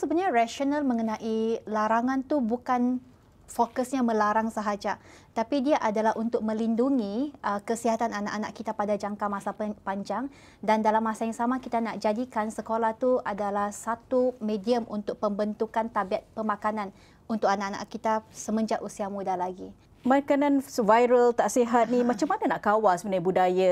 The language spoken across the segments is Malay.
Sebenarnya rasional mengenai larangan tu bukan fokusnya melarang sahaja, tapi dia adalah untuk melindungi kesihatan anak-anak kita pada jangka masa panjang, dan dalam masa yang sama kita nak jadikan sekolah tu adalah satu medium untuk pembentukan tabiat pemakanan untuk anak-anak kita semenjak usia muda lagi. Makanan viral tak sihat ni, macam mana nak kawal sebenarnya budaya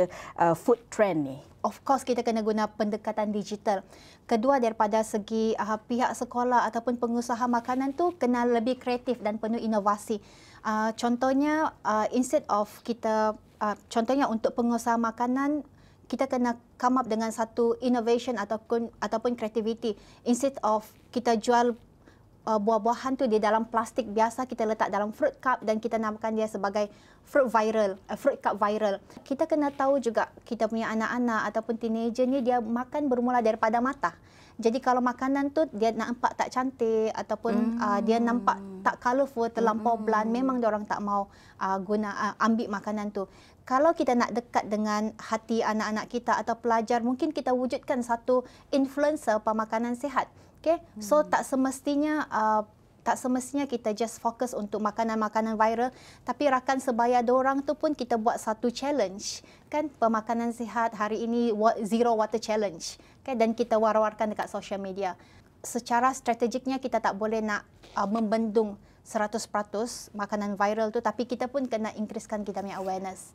food trend ni? Of course, kita kena guna pendekatan digital. Kedua, daripada segi pihak sekolah ataupun pengusaha makanan tu kena lebih kreatif dan penuh inovasi. Contohnya, instead of kita, contohnya untuk pengusaha makanan, kita kena come up dengan satu innovation ataupun creativity. Instead of kita jual buah-buahan tu di dalam plastik biasa, kita letak dalam fruit cup dan kita namakan dia sebagai fruit cup viral. Kita kena tahu juga kita punya anak-anak ataupun teenager ni dia makan bermula daripada mata. Jadi kalau makanan tu dia nampak tak cantik ataupun dia nampak tak colourful, terlampau bland, memang diorang tak mau ambil makanan tu. Kalau kita nak dekat dengan hati anak-anak kita atau pelajar, mungkin kita wujudkan satu influencer pemakanan sihat. Okay? So tak semestinya kita just fokus untuk makanan-makanan viral, tapi rakan sebaya diorang tu pun kita buat satu challenge, kan, pemakanan sihat hari ini zero water challenge, okay? Dan kita war-warkan dekat social media. Secara strategiknya kita tak boleh nak membendung 100% makanan viral tu, tapi kita pun kena increasekan kita punya awareness.